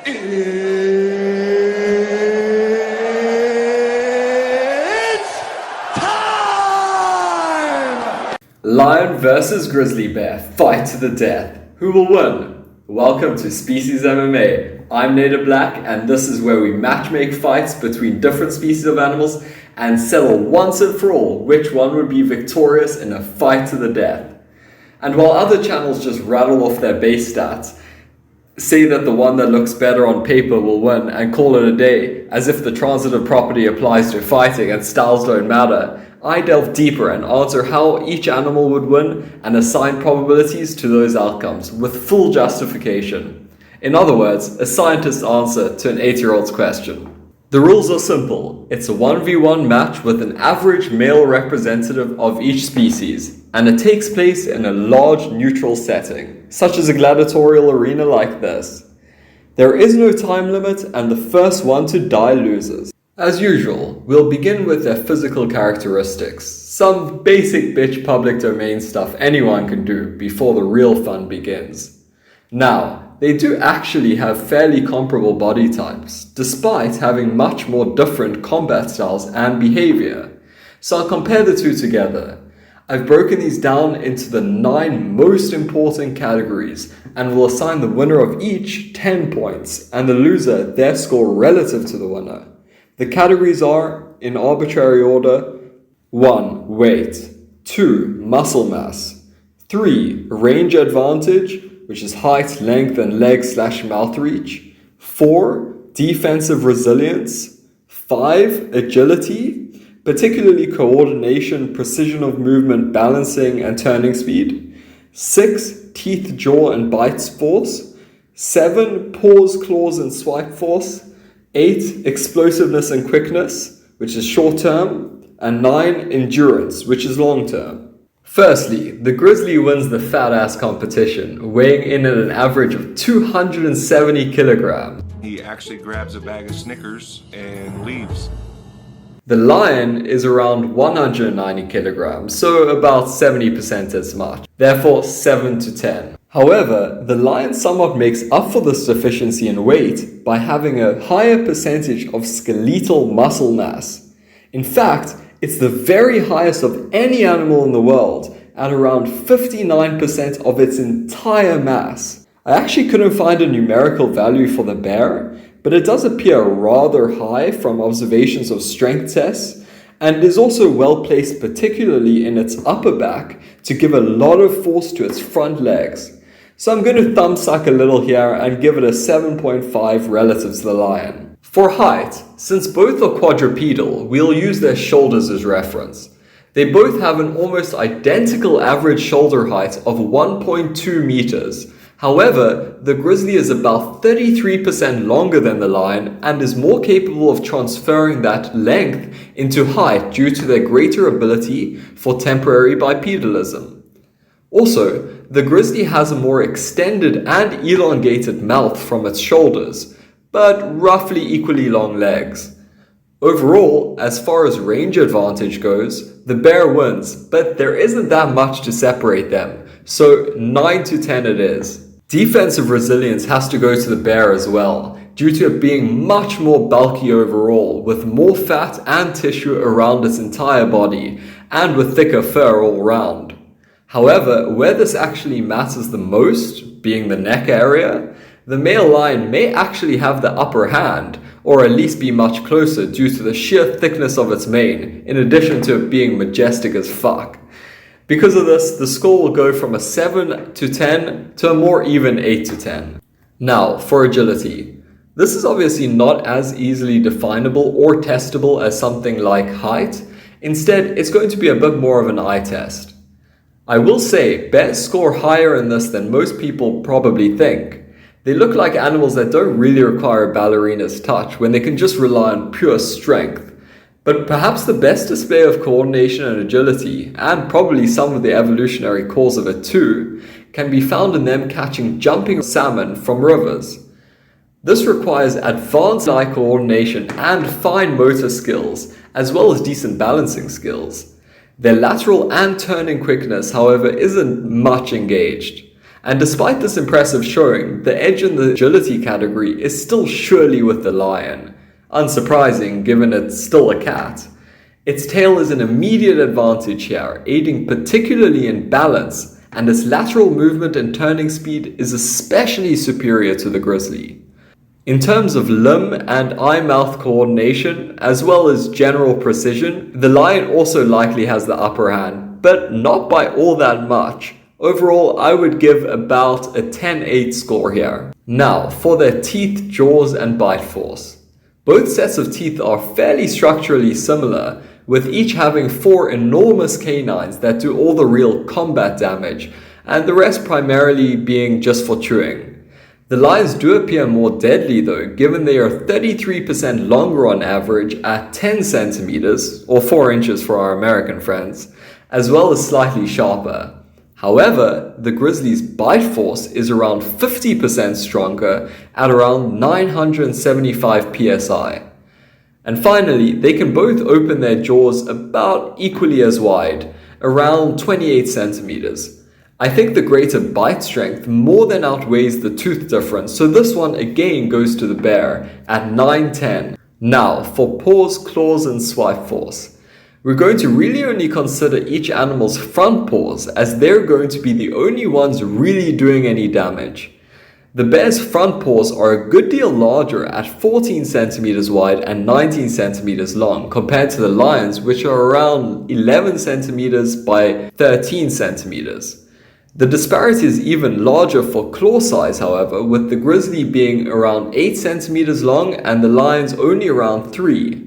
It's time! Lion versus Grizzly Bear, fight to the death. Who will win? Welcome to Species MMA. I'm Nader Black, and this is where we matchmake fights between different species of animals and settle once and for all which one would be victorious in a fight to the death. And while other channels just rattle off their base stats, say that the one that looks better on paper will win and call it a day, as if the transitive property applies to fighting and styles don't matter, I delve deeper and answer how each animal would win and assign probabilities to those outcomes with full justification. In other words, a scientist's answer to an 8-year-old's question. The rules are simple. It's a 1v1 match with an average male representative of each species, and it takes place in a large neutral setting, such as a gladiatorial arena like this. There is no time limit, and the first one to die loses. As usual, we'll begin with their physical characteristics, some basic bitch public domain stuff anyone can do before the real fun begins. Now, they do actually have fairly comparable body types, despite having much more different combat styles and behavior. So I'll compare the two together. I've broken these down into the 9 most important categories and will assign the winner of each 10 points and the loser their score relative to the winner. The categories are, in arbitrary order: 1. Weight, 2. Muscle mass, 3. Range advantage, which is height, length, and leg/mouth reach, 4. Defensive resilience, 5. Agility, particularly coordination, precision of movement, balancing, and turning speed, 6. Teeth, jaw, and bite force, 7. Paws, claws, and swipe force, 8. Explosiveness and quickness, which is short term, and 9. Endurance, which is long term. Firstly, the grizzly wins the fat ass competition, weighing in at an average of 270 kilograms. He actually grabs a bag of Snickers and leaves. The lion is around 190 kilograms, so about 70% as much, therefore 7 to 10. However, the lion somewhat makes up for this deficiency in weight by having a higher percentage of skeletal muscle mass. In fact, it's the very highest of any animal in the world, at around 59% of its entire mass. I actually couldn't find a numerical value for the bear, but it does appear rather high from observations of strength tests, and is also well placed particularly in its upper back to give a lot of force to its front legs. So I'm going to thumbsuck a little here and give it a 7.5 relative to the lion. For height, since both are quadrupedal, we'll use their shoulders as reference. They both have an almost identical average shoulder height of 1.2 meters. However, the grizzly is about 33% longer than the lion and is more capable of transferring that length into height due to their greater ability for temporary bipedalism. Also, the grizzly has a more extended and elongated mouth from its shoulders, but roughly equally long legs. Overall, as far as range advantage goes, the bear wins, but there isn't that much to separate them, so 9 to 10 it is. Defensive resilience has to go to the bear as well, due to it being much more bulky overall, with more fat and tissue around its entire body, and with thicker fur all round. However, where this actually matters the most, being the neck area, the male lion may actually have the upper hand, or at least be much closer due to the sheer thickness of its mane, in addition to it being majestic as fuck. Because of this, the score will go from a 7 to 10 to a more even 8 to 10. Now, for agility. This is obviously not as easily definable or testable as something like height. Instead, it's going to be a bit more of an eye test. I will say, bears score higher in this than most people probably think. They look like animals that don't really require a ballerina's touch when they can just rely on pure strength. But perhaps the best display of coordination and agility, and probably some of the evolutionary cause of it too, can be found in them catching jumping salmon from rivers. This requires advanced eye coordination and fine motor skills, as well as decent balancing skills. Their lateral and turning quickness, however, isn't much engaged. And despite this impressive showing, the edge in the agility category is still surely with the lion. Unsurprising, given it's still a cat. Its tail is an immediate advantage here, aiding particularly in balance, and its lateral movement and turning speed is especially superior to the grizzly. In terms of limb and eye-mouth coordination, as well as general precision, the lion also likely has the upper hand, but not by all that much. Overall, I would give about a 10-8 score here. Now, for their teeth, jaws, and bite force. Both sets of teeth are fairly structurally similar, with each having 4 enormous canines that do all the real combat damage, and the rest primarily being just for chewing. The lions do appear more deadly though, given they are 33% longer on average at 10 centimeters, or 4 inches for our American friends, as well as slightly sharper. However, the grizzly's bite force is around 50% stronger at around 975 psi. And finally, they can both open their jaws about equally as wide, around 28 centimeters. I think the greater bite strength more than outweighs the tooth difference, so this one again goes to the bear at 9-10. Now, for paws, claws, and swipe force. We're going to really only consider each animal's front paws, as they're going to be the only ones really doing any damage. The bear's front paws are a good deal larger at 14 centimeters wide and 19 centimeters long, compared to the lion's, which are around 11 centimeters by 13 centimeters. The disparity is even larger for claw size, however, with the grizzly being around 8 centimeters long and the lion's only around 3.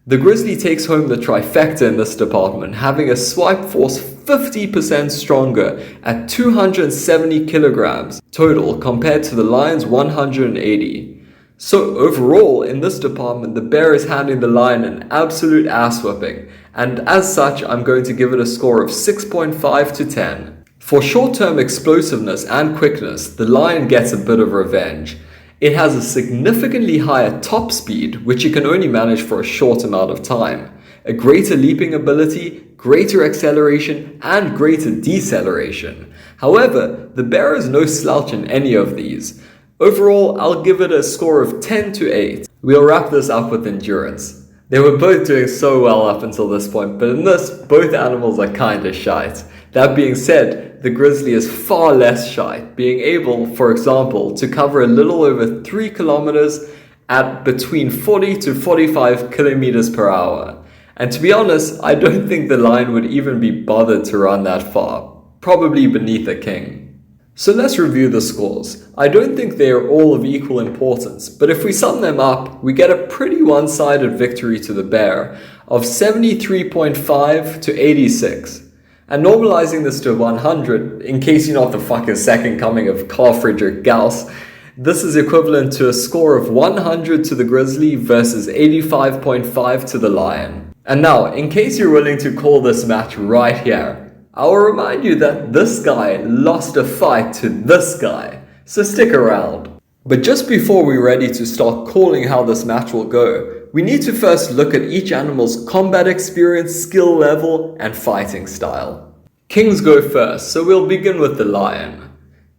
The grizzly takes home the trifecta in this department, having a swipe force 50% stronger at 270 kilograms total compared to the lion's 180. So overall, in this department, the bear is handing the lion an absolute ass whipping, and as such, I'm going to give it a score of 6.5 to 10. For short-term explosiveness and quickness, the lion gets a bit of revenge. It has a significantly higher top speed, which it can only manage for a short amount of time, a greater leaping ability, greater acceleration, and greater deceleration. However, the bear is no slouch in any of these. Overall, I'll give it a score of 10 to 8. We'll wrap this up with endurance. They were both doing so well up until this point, but in this, both animals are kinda shite. That being said, the grizzly is far less shite, being able, for example, to cover a little over 3 kilometers at between 40 to 45 kilometers per hour. And to be honest, I don't think the lion would even be bothered to run that far, probably beneath a king. So let's review the scores. I don't think they are all of equal importance, but if we sum them up, we get a pretty one-sided victory to the bear of 73.5 to 86. And normalizing this to 100, in case you're not the fucking second coming of Carl Friedrich Gauss, this is equivalent to a score of 100 to the grizzly versus 85.5 to the lion. And now, in case you're willing to call this match right here, I will remind you that this guy lost a fight to this guy, so stick around. But just before we're ready to start calling how this match will go, we need to first look at each animal's combat experience, skill level, and fighting style. Kings go first, so we'll begin with the lion.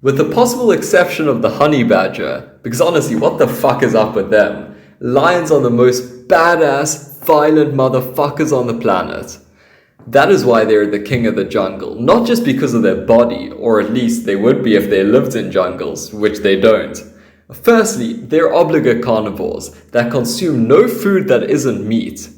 With the possible exception of the honey badger, because honestly, what the fuck is up with them? Lions are the most badass, violent motherfuckers on the planet. That is why they're the king of the jungle, not just because of their body, or at least they would be if they lived in jungles, which they don't. Firstly, they're obligate carnivores that consume no food that isn't meat.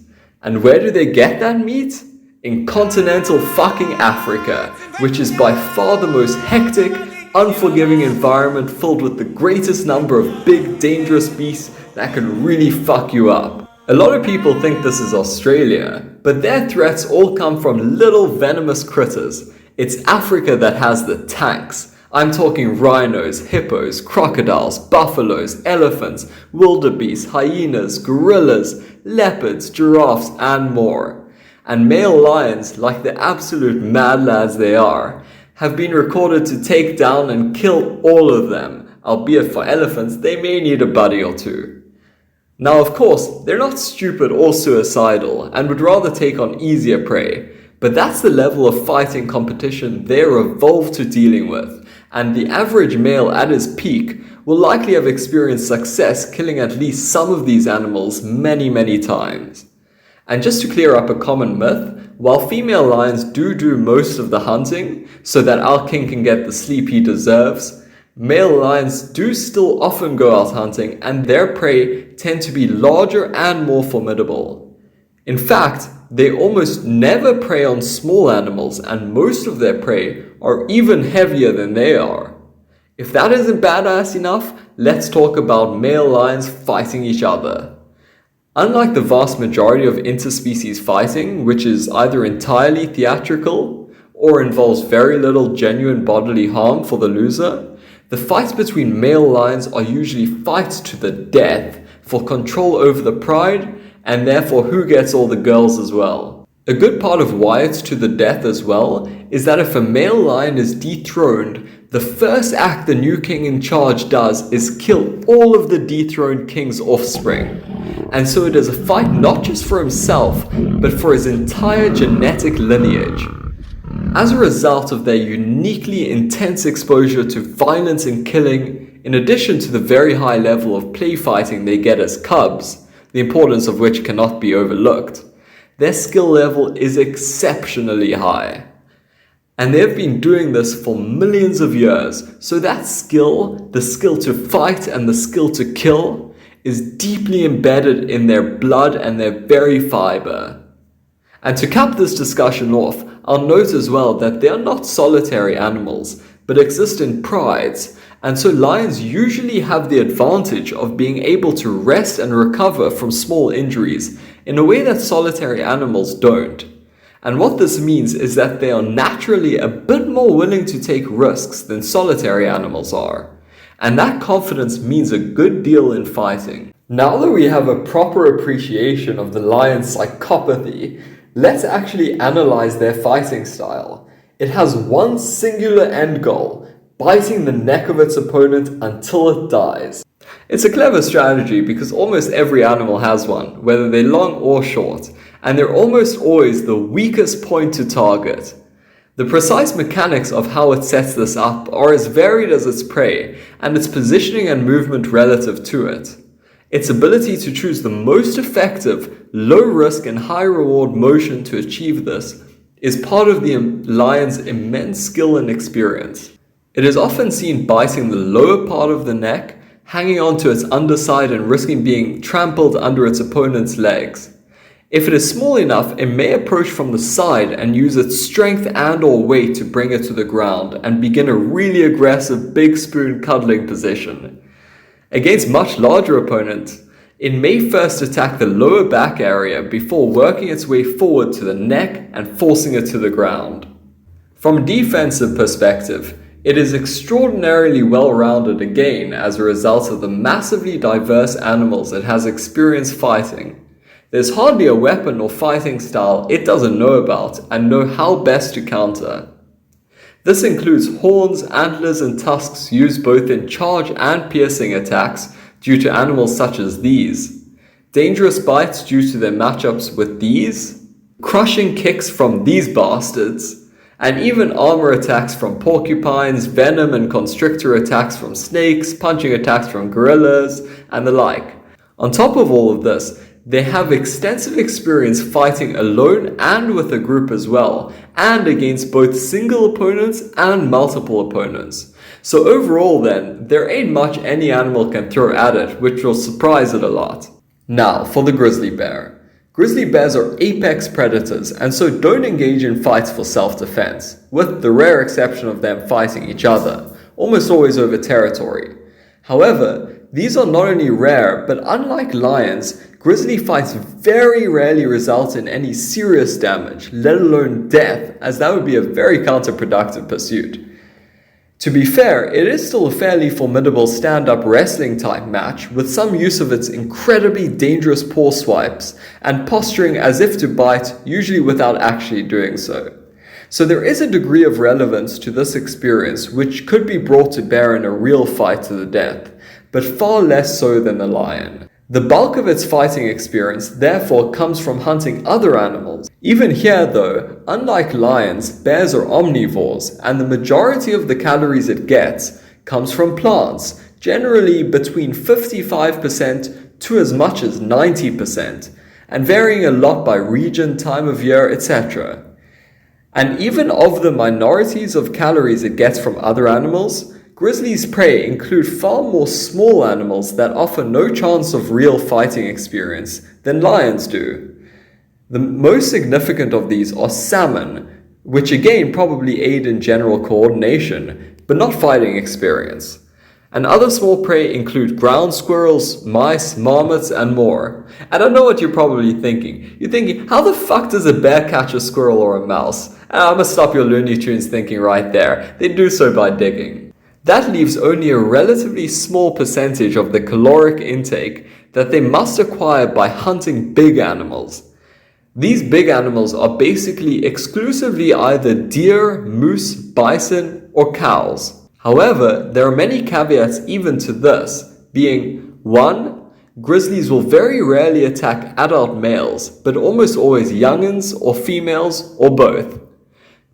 And where do they get that meat? In continental fucking Africa, which is by far the most hectic, unforgiving environment filled with the greatest number of big, dangerous beasts that can really fuck you up. A lot of people think this is Australia, but their threats all come from little venomous critters. It's Africa that has the tanks. I'm talking rhinos, hippos, crocodiles, buffaloes, elephants, wildebeest, hyenas, gorillas, leopards, giraffes, and more. And male lions, like the absolute mad lads they are, have been recorded to take down and kill all of them, albeit for elephants they may need a buddy or two. Now of course, they're not stupid or suicidal and would rather take on easier prey, but that's the level of fighting competition they're evolved to dealing with. and the average male at his peak will likely have experienced success killing at least some of these animals many times. And just to clear up a common myth, while female lions do most of the hunting so that our king can get the sleep he deserves, male lions do still often go out hunting, and their prey tend to be larger and more formidable. In fact, they almost never prey on small animals, and most of their prey are even heavier than they are. If that isn't badass enough, let's talk about male lions fighting each other. Unlike the vast majority of interspecies fighting, which is either entirely theatrical or involves very little genuine bodily harm for the loser, the fights between male lions are usually fights to the death for control over the pride and therefore who gets all the girls as well. A good part of why it's to the death as well is that if a male lion is dethroned, the first act the new king in charge does is kill all of the dethroned king's offspring. And so it is a fight not just for himself, but for his entire genetic lineage. As a result of their uniquely intense exposure to violence and killing, in addition to the very high level of play fighting they get as cubs, the importance of which cannot be overlooked, their skill level is exceptionally high. And they've been doing this for millions of years, so that skill, the skill to fight and the skill to kill, is deeply embedded in their blood and their very fiber. And to cap this discussion off, I'll note as well that they are not solitary animals, but exist in prides, and so lions usually have the advantage of being able to rest and recover from small injuries in a way that solitary animals don't. And what this means is that they are naturally a bit more willing to take risks than solitary animals are. And that confidence means a good deal in fighting. Now that we have a proper appreciation of the lion's psychopathy, let's actually analyze their fighting style. It has one singular end goal: biting the neck of its opponent until it dies. It's a clever strategy because almost every animal has one, whether they're long or short, and they're almost always the weakest point to target. The precise mechanics of how it sets this up are as varied as its prey, and its positioning and movement relative to it. Its ability to choose the most effective, low-risk and high-reward motion to achieve this is part of the lion's immense skill and experience. It is often seen biting the lower part of the neck, hanging onto its underside and risking being trampled under its opponent's legs. If it is small enough, it may approach from the side and use its strength and or weight to bring it to the ground and begin a really aggressive big spoon cuddling position. Against much larger opponents, it may first attack the lower back area before working its way forward to the neck and forcing it to the ground. From a defensive perspective, it is extraordinarily well-rounded again as a result of the massively diverse animals it has experienced fighting. There's hardly a weapon or fighting style it doesn't know about and know how best to counter. This includes horns, antlers, and tusks used both in charge and piercing attacks due to animals such as these, dangerous bites due to their matchups with these, crushing kicks from these bastards, and even armor attacks from porcupines, venom and constrictor attacks from snakes, punching attacks from gorillas, and the like. On top of all of this, they have extensive experience fighting alone and with a group as well, and against both single opponents and multiple opponents. So overall then, there ain't much any animal can throw at it, which will surprise it a lot. Now, for the grizzly bear. Grizzly bears are apex predators and so don't engage in fights for self-defense, with the rare exception of them fighting each other, almost always over territory. However, these are not only rare, but unlike lions, grizzly fights very rarely result in any serious damage, let alone death, as that would be a very counterproductive pursuit. To be fair, it is still a fairly formidable stand-up wrestling type match, with some use of its incredibly dangerous paw swipes and posturing as if to bite, usually without actually doing so. So there is a degree of relevance to this experience which could be brought to bear in a real fight to the death, but far less so than the lion. The bulk of its fighting experience therefore comes from hunting other animals. Even here though, unlike lions, bears are omnivores, and the majority of the calories it gets comes from plants, generally between 55% to as much as 90%, and varying a lot by region, time of year, etc. And even of the minorities of calories it gets from other animals, grizzly's prey include far more small animals that offer no chance of real fighting experience than lions do. The most significant of these are salmon, which again probably aid in general coordination, but not fighting experience. And other small prey include ground squirrels, mice, marmots, and more. And I know what you're probably thinking. You're thinking, how the fuck does a bear catch a squirrel or a mouse? And I'm gonna stop your Looney Tunes thinking right there. They do so by digging. That leaves only a relatively small percentage of the caloric intake that they must acquire by hunting big animals. These big animals are basically exclusively either deer, moose, bison, or cows. However, there are many caveats even to this, being 1. Grizzlies will very rarely attack adult males, but almost always young'uns or females or both.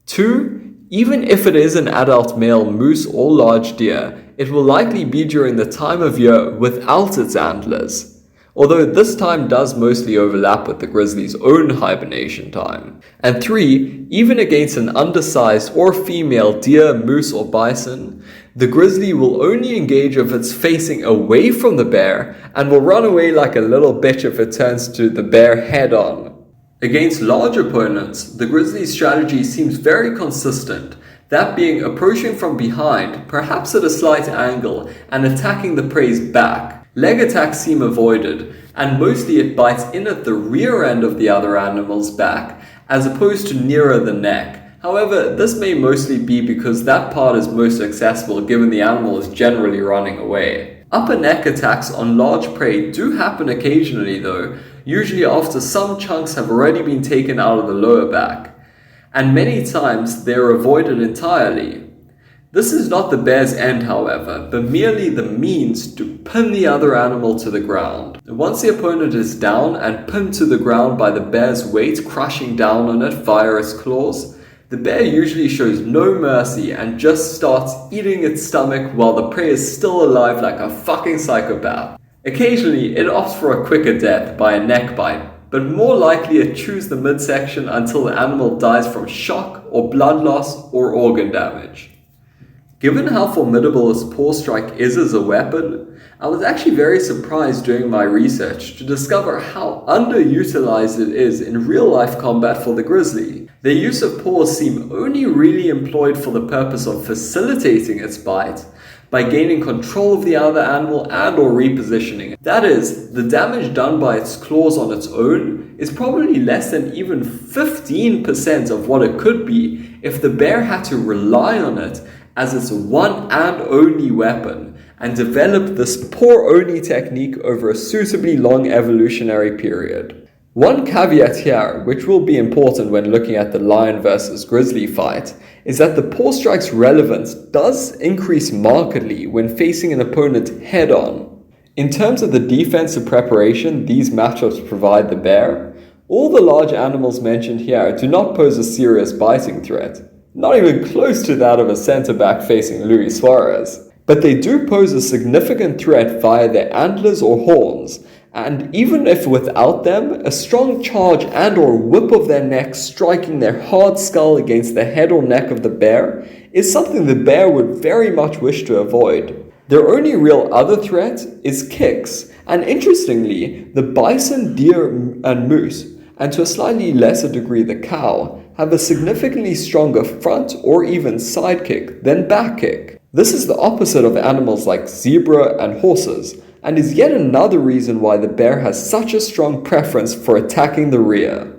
2. Even if it is an adult male moose or large deer, it will likely be during the time of year without its antlers, although this time does mostly overlap with the grizzly's own hibernation time. And 3, even against an undersized or female deer, moose, or bison, the grizzly will only engage if it's facing away from the bear and will run away like a little bitch if it turns to the bear head on. Against large opponents, the grizzly's strategy seems very consistent, that being approaching from behind, perhaps at a slight angle, and attacking the prey's back. Leg attacks seem avoided, and mostly it bites in at the rear end of the other animal's back, as opposed to nearer the neck. However, this may mostly be because that part is most accessible given the animal is generally running away. Upper neck attacks on large prey do happen occasionally though, usually after some chunks have already been taken out of the lower back, and many times they are avoided entirely. This is not the bear's end, however, but merely the means to pin the other animal to the ground. Once the opponent is down and pinned to the ground by the bear's weight crushing down on it via its claws, the bear usually shows no mercy and just starts eating its stomach while the prey is still alive like a fucking psychopath. Occasionally, it opts for a quicker death by a neck bite, but more likely it chews the midsection until the animal dies from shock or blood loss or organ damage. Given how formidable this paw strike is as a weapon, I was actually very surprised during my research to discover how underutilized it is in real-life combat for the grizzly. Their use of paws seem only really employed for the purpose of facilitating its bite, by gaining control of the other animal and or repositioning it. That is, the damage done by its claws on its own is probably less than even 15% of what it could be if the bear had to rely on it as its one and only weapon, and develop this paw-only technique over a suitably long evolutionary period. One caveat here, which will be important when looking at the lion versus grizzly fight, is that the paw strike's relevance does increase markedly when facing an opponent head-on. In terms of the defensive preparation these matchups provide the bear, all the large animals mentioned here do not pose a serious biting threat, not even close to that of a centre-back facing Luis Suarez. But they do pose a significant threat via their antlers or horns, and even if without them, a strong charge and or whip of their neck striking their hard skull against the head or neck of the bear is something the bear would very much wish to avoid. Their only real other threat is kicks, and interestingly, the bison, deer, and moose, and to a slightly lesser degree the cow, have a significantly stronger front or even side kick than back kick. This is the opposite of animals like zebra and horses, and is yet another reason why the bear has such a strong preference for attacking the rear.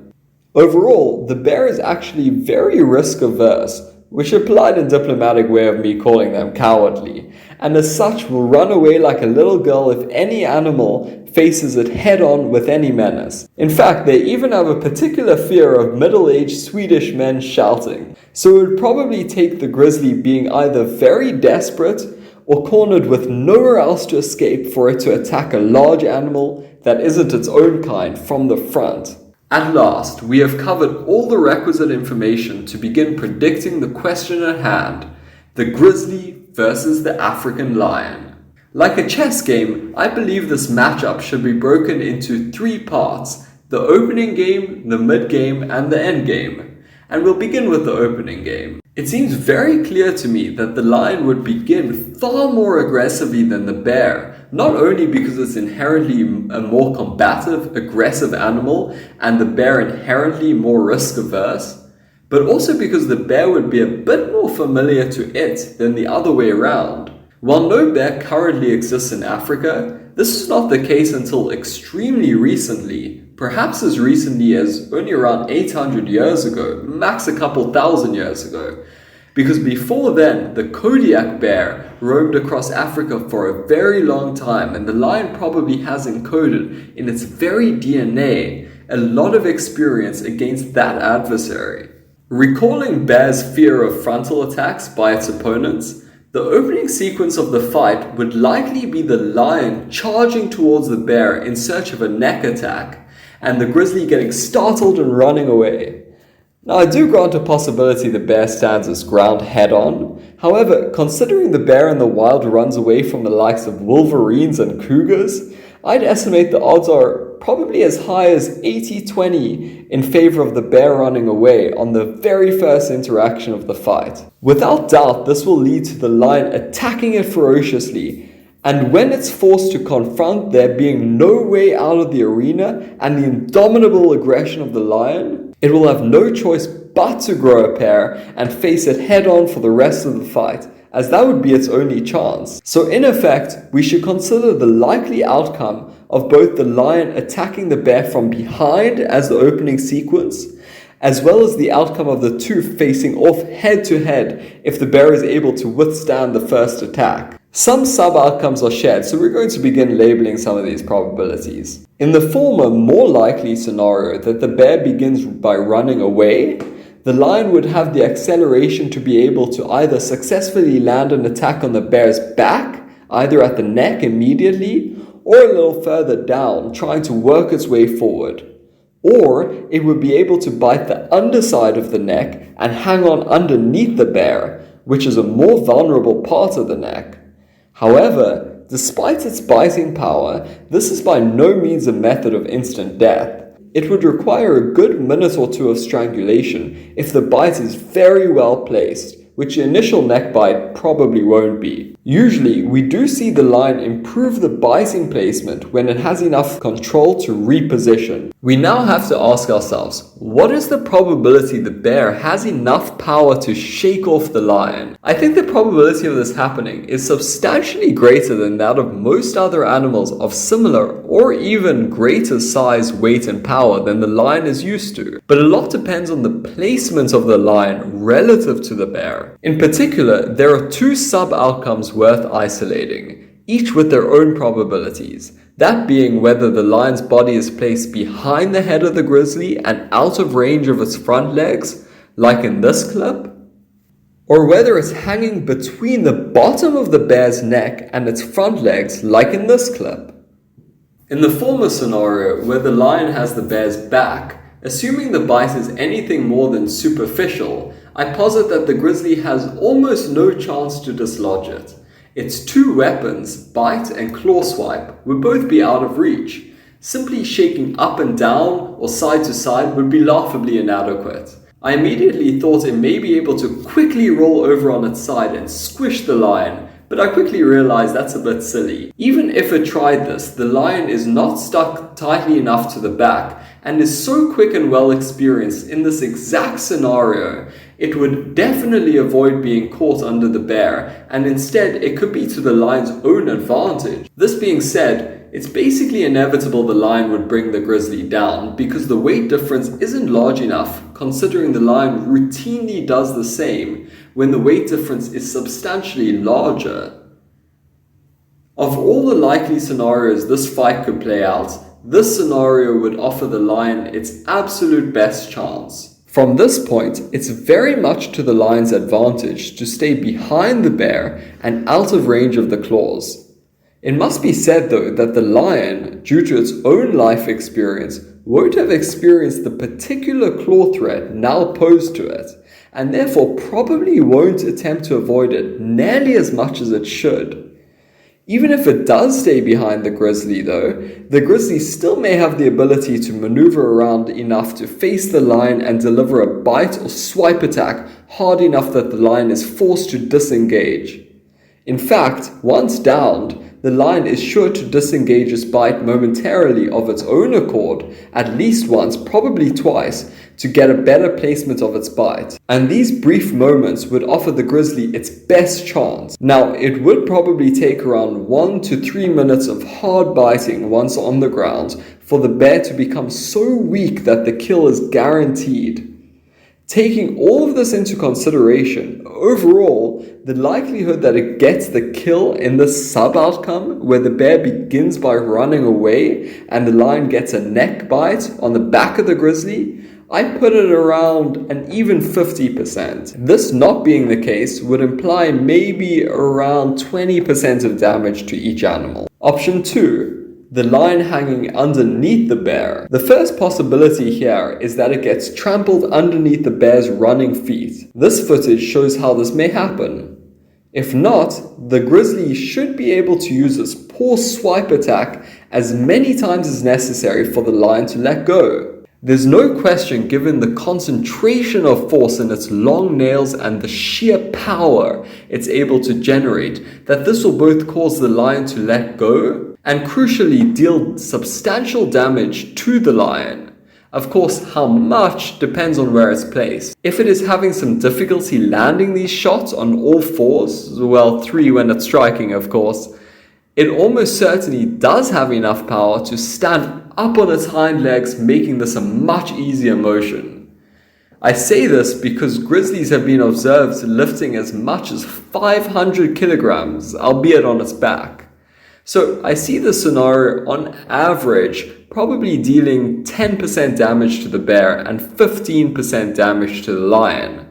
Overall, the bear is actually very risk averse, which is a polite and diplomatic way of me calling them cowardly, and as such will run away like a little girl if any animal faces it head-on with any menace. In fact, they even have a particular fear of middle-aged Swedish men shouting, so it would probably take the grizzly being either very desperate or cornered with nowhere else to escape for it to attack a large animal that isn't its own kind from the front. At last, we have covered all the requisite information to begin predicting the question at hand: the grizzly versus the African lion. Like a chess game, I believe this matchup should be broken into 3 parts: the opening game, the mid-game, and the endgame. And we'll begin with the opening game. It seems very clear to me that the lion would begin far more aggressively than the bear, not only because it's inherently a more combative, aggressive animal, and the bear inherently more risk-averse, but also because the bear would be a bit more familiar to it than the other way around. While no bear currently exists in Africa, this is not the case until extremely recently, perhaps as recently as only around 800 years ago, max a couple thousand years ago. Because before then, the Kodiak bear roamed across Africa for a very long time, and the lion probably has encoded in its very DNA a lot of experience against that adversary. Recalling bear's fear of frontal attacks by its opponents, the opening sequence of the fight would likely be the lion charging towards the bear in search of a neck attack, and the grizzly getting startled and running away. Now, I do grant a possibility the bear stands its ground head-on. However, considering the bear in the wild runs away from the likes of wolverines and cougars, I'd estimate the odds are probably as high as 80-20 in favor of the bear running away on the very first interaction of the fight. Without doubt, this will lead to the lion attacking it ferociously, and when it's forced to confront there being no way out of the arena and the indomitable aggression of the lion, it will have no choice but to grow a pair and face it head-on for the rest of the fight, as that would be its only chance. So in effect, we should consider the likely outcome of both the lion attacking the bear from behind as the opening sequence, as well as the outcome of the two facing off head to head if the bear is able to withstand the first attack. Some sub-outcomes are shared, so we're going to begin labeling some of these probabilities. In the former, more likely scenario that the bear begins by running away, the lion would have the acceleration to be able to either successfully land an attack on the bear's back, either at the neck immediately, or a little further down, trying to work its way forward. Or it would be able to bite the underside of the neck and hang on underneath the bear, which is a more vulnerable part of the neck. However, despite its biting power, this is by no means a method of instant death. It would require a good minute or two of strangulation if the bite is very well placed, which the initial neck bite probably won't be. Usually, we do see the lion improve the biting placement when it has enough control to reposition. We now have to ask ourselves, what is the probability the bear has enough power to shake off the lion? I think the probability of this happening is substantially greater than that of most other animals of similar or even greater size, weight, and power than the lion is used to. But a lot depends on the placement of the lion relative to the bear. In particular, there are 2 sub-outcomes worth isolating, each with their own probabilities. That being whether the lion's body is placed behind the head of the grizzly and out of range of its front legs, like in this clip, or whether it's hanging between the bottom of the bear's neck and its front legs, like in this clip. In the former scenario, where the lion has the bear's back, assuming the bite is anything more than superficial, I posit that the grizzly has almost no chance to dislodge it. Its 2 weapons, bite and claw swipe, would both be out of reach. Simply shaking up and down or side to side would be laughably inadequate. I immediately thought it may be able to quickly roll over on its side and squish the lion, but I quickly realized that's a bit silly. Even if it tried this, the lion is not stuck tightly enough to the back and is so quick and well experienced in this exact scenario, it would definitely avoid being caught under the bear, and instead it could be to the lion's own advantage. This being said, it's basically inevitable the lion would bring the grizzly down because the weight difference isn't large enough, considering the lion routinely does the same when the weight difference is substantially larger. Of all the likely scenarios this fight could play out, this scenario would offer the lion its absolute best chance. From this point, it's very much to the lion's advantage to stay behind the bear and out of range of the claws. It must be said though that the lion, due to its own life experience, won't have experienced the particular claw threat now posed to it, and therefore probably won't attempt to avoid it nearly as much as it should. Even if it does stay behind the grizzly though, the grizzly still may have the ability to maneuver around enough to face the lion and deliver a bite or swipe attack hard enough that the lion is forced to disengage. In fact, once downed, the lion is sure to disengage its bite momentarily of its own accord, at least once, probably twice, to get a better placement of its bite. And these brief moments would offer the grizzly its best chance. Now, it would probably take around 1 to 3 minutes of hard biting once on the ground for the bear to become so weak that the kill is guaranteed. Taking all of this into consideration, overall, the likelihood that it gets the kill in the sub-outcome, where the bear begins by running away and the lion gets a neck bite on the back of the grizzly, I put it around an even 50%. This not being the case would imply maybe around 20% of damage to each animal. Option 2. The lion hanging underneath the bear. The first possibility here is that it gets trampled underneath the bear's running feet. This footage shows how this may happen. If not, the grizzly should be able to use its paw swipe attack as many times as necessary for the lion to let go. There's no question, given the concentration of force in its long nails and the sheer power it's able to generate, that this will both cause the lion to let go and crucially deal substantial damage to the lion. Of course, how much depends on where it's placed. If it is having some difficulty landing these shots on all fours, well, 3 when it's striking of course, it almost certainly does have enough power to stand up on its hind legs, making this a much easier motion. I say this because grizzlies have been observed lifting as much as 500 kilograms, albeit on its back. So I see this scenario on average probably dealing 10% damage to the bear and 15% damage to the lion.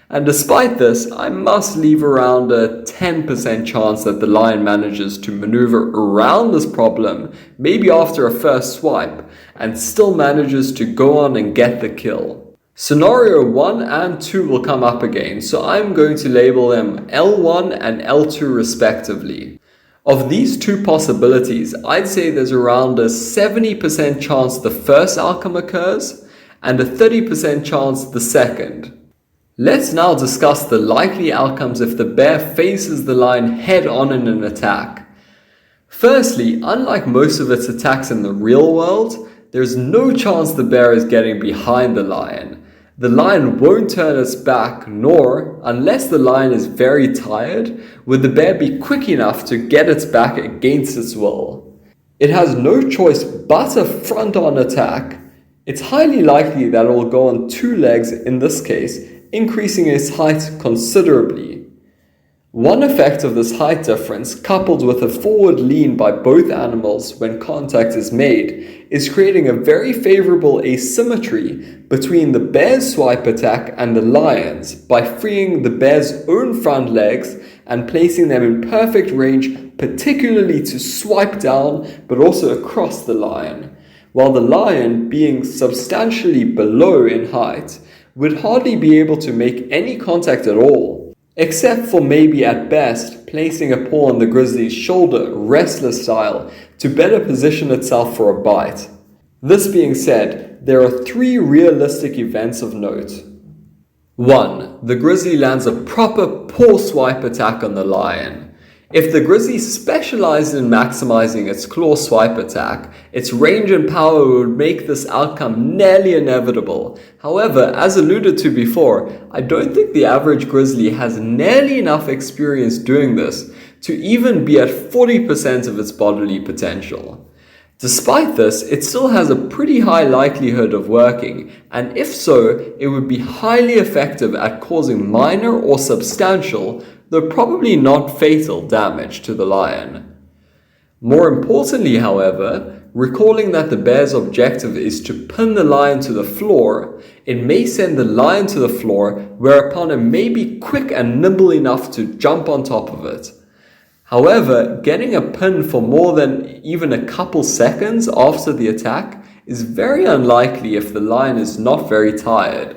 And despite this, I must leave around a 10% chance that the lion manages to maneuver around this problem, maybe after a first swipe, and still manages to go on and get the kill. Scenario 1 and 2 will come up again, so I'm going to label them L1 and L2 respectively. Of these two possibilities, I'd say there's around a 70% chance the first outcome occurs, and a 30% chance the second. Let's now discuss the likely outcomes if the bear faces the lion head-on in an attack. Firstly, unlike most of its attacks in the real world, there's no chance the bear is getting behind the lion. The lion won't turn its back, nor, unless the lion is very tired, would the bear be quick enough to get its back against its will. It has no choice but a front-on attack. It's highly likely that it will go on 2 legs in this case, increasing its height considerably. One effect of this height difference, coupled with a forward lean by both animals when contact is made, is creating a very favorable asymmetry between the bear's swipe attack and the lion's by freeing the bear's own front legs and placing them in perfect range, particularly to swipe down but also across the lion, while the lion, being substantially below in height, would hardly be able to make any contact at all, except for maybe at best placing a paw on the grizzly's shoulder, restless style, to better position itself for a bite. This being said, there are 3 realistic events of note. 1. The grizzly lands a proper paw swipe attack on the lion. If the grizzly specialized in maximizing its claw swipe attack, its range and power would make this outcome nearly inevitable. However, as alluded to before, I don't think the average grizzly has nearly enough experience doing this to even be at 40% of its bodily potential. Despite this, it still has a pretty high likelihood of working, and if so, it would be highly effective at causing minor or substantial, though probably not fatal, damage to the lion. More importantly, however, recalling that the bear's objective is to pin the lion to the floor, it may send the lion to the floor, whereupon it may be quick and nimble enough to jump on top of it. However, getting a pin for more than even a couple seconds after the attack is very unlikely if the lion is not very tired.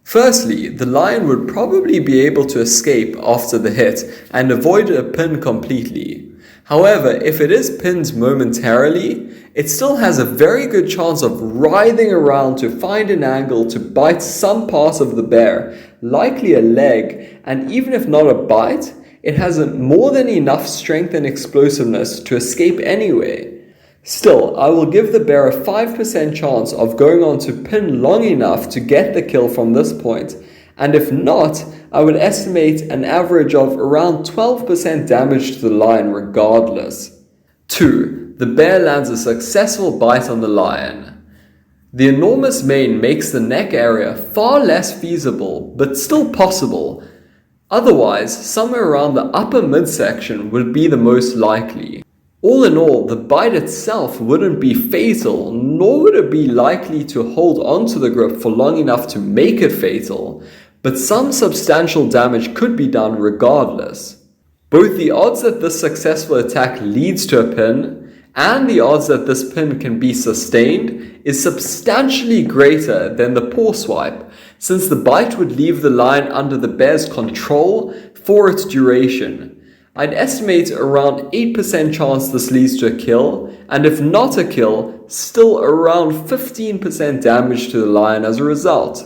Firstly, the lion would probably be able to escape after the hit and avoid a pin completely. However, if it is pinned momentarily, it still has a very good chance of writhing around to find an angle to bite some part of the bear, likely a leg, and even if not a bite, it has more than enough strength and explosiveness to escape anyway. Still, I will give the bear a 5% chance of going on to pin long enough to get the kill from this point, and if not, I would estimate an average of around 12% damage to the lion regardless. 2. The bear lands a successful bite on the lion. The enormous mane makes the neck area far less feasible, but still possible. Otherwise, somewhere around the upper midsection would be the most likely. All in all, the bite itself wouldn't be fatal, nor would it be likely to hold onto the grip for long enough to make it fatal, but some substantial damage could be done regardless. Both the odds that this successful attack leads to a pin, and the odds that this pin can be sustained is substantially greater than the paw swipe, since the bite would leave the lion under the bear's control for its duration. I'd estimate around 8% chance this leads to a kill, and if not a kill, still around 15% damage to the lion as a result.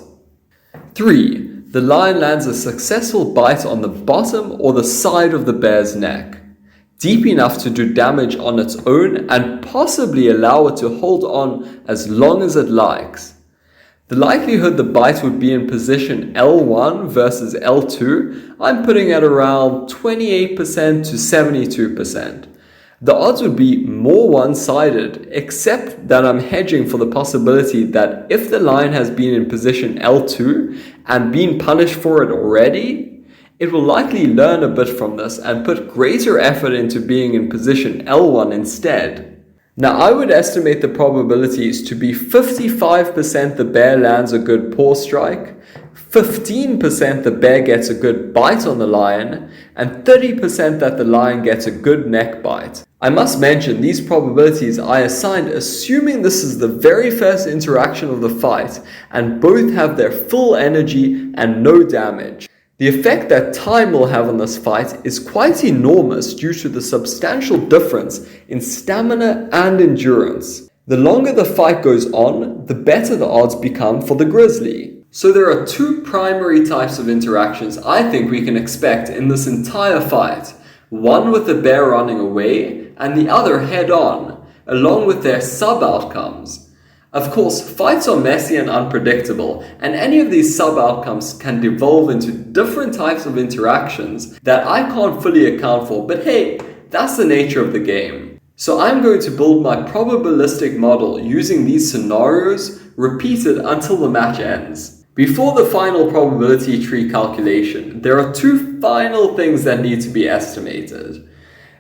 3. The lion lands a successful bite on the bottom or the side of the bear's neck, deep enough to do damage on its own and possibly allow it to hold on as long as it likes. The likelihood the bite would be in position L1 versus L2, I'm putting at around 28% to 72%. The odds would be more one-sided, except that I'm hedging for the possibility that if the lion has been in position L2 and been punished for it already, it will likely learn a bit from this and put greater effort into being in position L1 instead. Now, I would estimate the probabilities to be 55% the bear lands a good paw strike, 15% the bear gets a good bite on the lion, and 30% that the lion gets a good neck bite. I must mention these probabilities I assigned assuming this is the very first interaction of the fight and both have their full energy and no damage. The effect that time will have on this fight is quite enormous due to the substantial difference in stamina and endurance. The longer the fight goes on, the better the odds become for the grizzly. So there are two primary types of interactions I think we can expect in this entire fight. One with the bear running away and the other head on, along with their sub-outcomes. Of course, fights are messy and unpredictable, and any of these sub-outcomes can devolve into different types of interactions that I can't fully account for, but hey, that's the nature of the game. So I'm going to build my probabilistic model using these scenarios repeated until the match ends. Before the final probability tree calculation, there are two final things that need to be estimated: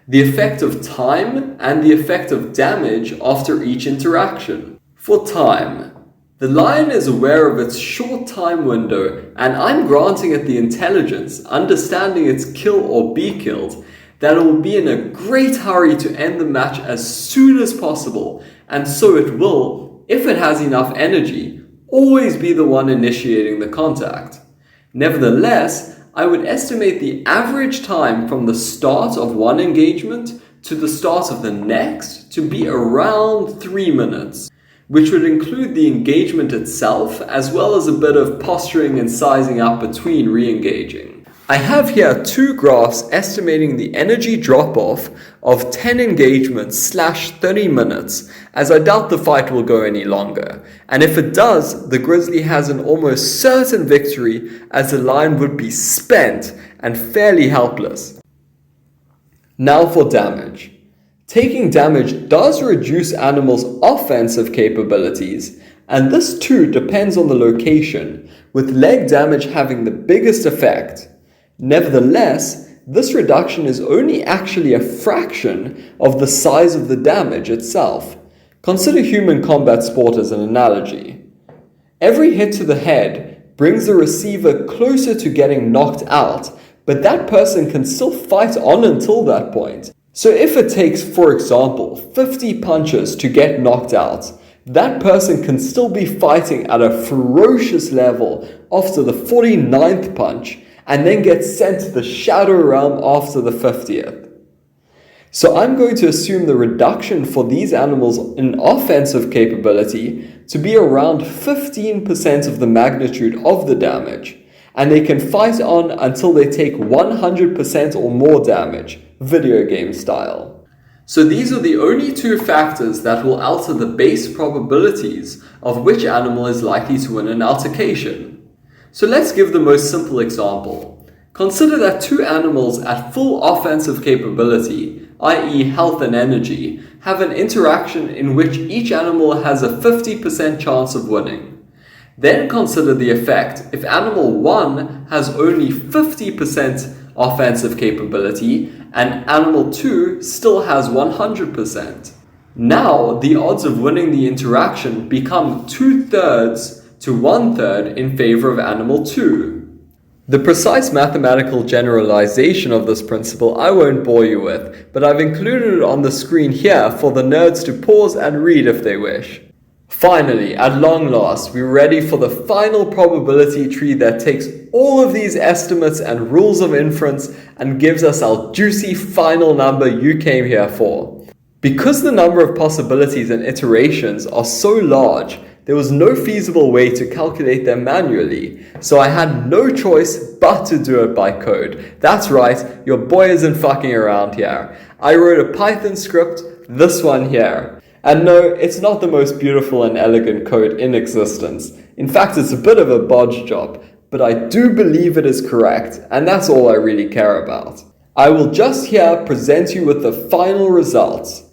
the effect of time and the effect of damage after each interaction. For time, the lion is aware of its short time window, and I'm granting it the intelligence, understanding its kill or be killed, that it will be in a great hurry to end the match as soon as possible, and so it will, if it has enough energy, always be the one initiating the contact. Nevertheless, I would estimate the average time from the start of one engagement to the start of the next to be around 3 minutes. Which would include the engagement itself, as well as a bit of posturing and sizing up between re-engaging. I have here two graphs estimating the energy drop-off of 10 engagements / 30 minutes, as I doubt the fight will go any longer. And if it does, the grizzly has an almost certain victory, as the lion would be spent and fairly helpless. Now for damage. Taking damage does reduce animals' offensive capabilities, and this too depends on the location, with leg damage having the biggest effect. Nevertheless, this reduction is only actually a fraction of the size of the damage itself. Consider human combat sport as an analogy. Every hit to the head brings the receiver closer to getting knocked out, but that person can still fight on until that point. So if it takes, for example, 50 punches to get knocked out, that person can still be fighting at a ferocious level after the 49th punch and then get sent to the shadow realm after the 50th. So I'm going to assume the reduction for these animals in offensive capability to be around 15% of the magnitude of the damage, and they can fight on until they take 100% or more damage, video game style. So these are the only two factors that will alter the base probabilities of which animal is likely to win an altercation. So let's give the most simple example. Consider that two animals at full offensive capability, i.e. health and energy, have an interaction in which each animal has a 50% chance of winning. Then consider the effect if animal 1 has only 50% offensive capability and animal 2 still has 100%. Now the odds of winning the interaction become 2/3 to 1/3 in favor of animal 2. The precise mathematical generalization of this principle I won't bore you with, but I've included it on the screen here for the nerds to pause and read if they wish. Finally, at long last, we're ready for the final probability tree that takes all of these estimates and rules of inference and gives us our juicy final number you came here for. Because the number of possibilities and iterations are so large, there was no feasible way to calculate them manually, so I had no choice but to do it by code. That's right, your boy isn't fucking around here. I wrote a Python script, this one here. And no, it's not the most beautiful and elegant code in existence. In fact, it's a bit of a bodge job, but I do believe it is correct, and that's all I really care about. I will just here present you with the final results.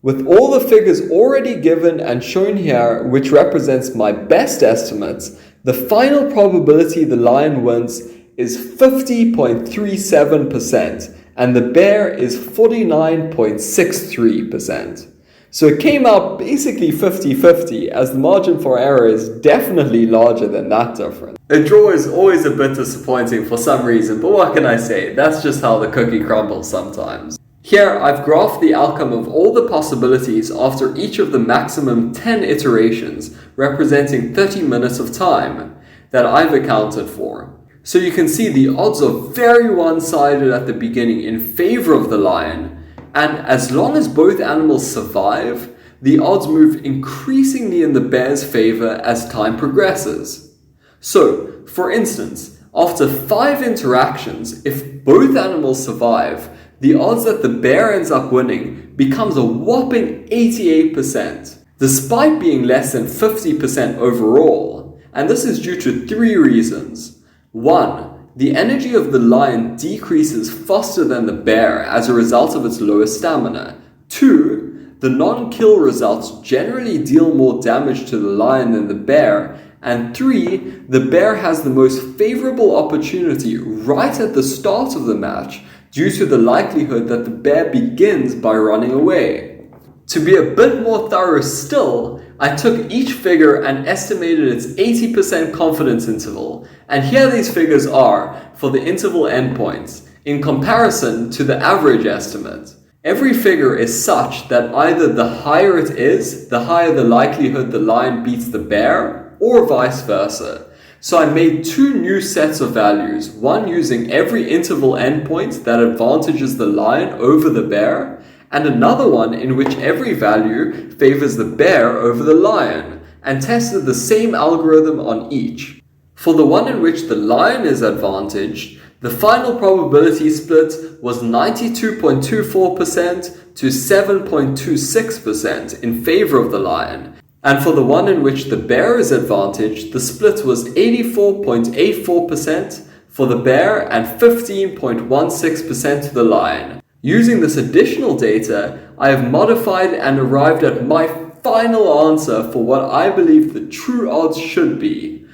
With all the figures already given and shown here, which represents my best estimates, the final probability the lion wins is 50.37%, and the bear is 49.63%. So it came out basically 50-50, as the margin for error is definitely larger than that difference. A draw is always a bit disappointing for some reason, but what can I say? That's just how the cookie crumbles sometimes. Here, I've graphed the outcome of all the possibilities after each of the maximum 10 iterations, representing 30 minutes of time, that I've accounted for. So you can see the odds are very one-sided at the beginning in favor of the lion, and as long as both animals survive, the odds move increasingly in the bear's favor as time progresses. So, for instance, after 5 interactions, if both animals survive, the odds that the bear ends up winning becomes a whopping 88%, despite being less than 50% overall, and this is due to 3 reasons. 1. The energy of the lion decreases faster than the bear as a result of its lower stamina. 2. The non-kill results generally deal more damage to the lion than the bear. And 3. The bear has the most favorable opportunity right at the start of the match due to the likelihood that the bear begins by running away. To be a bit more thorough still, I took each figure and estimated its 80% confidence interval, and here these figures are for the interval endpoints, in comparison to the average estimate. Every figure is such that either the higher it is, the higher the likelihood the lion beats the bear, or vice versa. So I made 2 new sets of values, one using every interval endpoint that advantages the lion over the bear, and another one in which every value favors the bear over the lion, and tested the same algorithm on each. For the one in which the lion is advantaged, the final probability split was 92.24% to 7.26% in favor of the lion, and for the one in which the bear is advantaged, the split was 84.84% for the bear and 15.16% to the lion. Using this additional data, I have modified and arrived at my final answer for what I believe the true odds should be.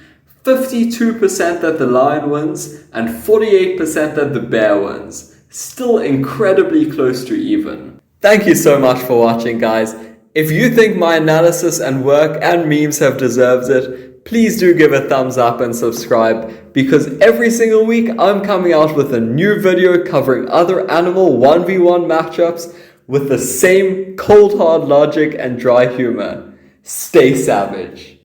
52% that the lion wins and 48% that the bear wins. Still incredibly close to even. Thank you so much for watching, guys. If you think my analysis and work and memes have deserved it, please do give a thumbs up and subscribe, because every single week I'm coming out with a new video covering other animal 1v1 matchups with the same cold hard logic and dry humor. Stay savage.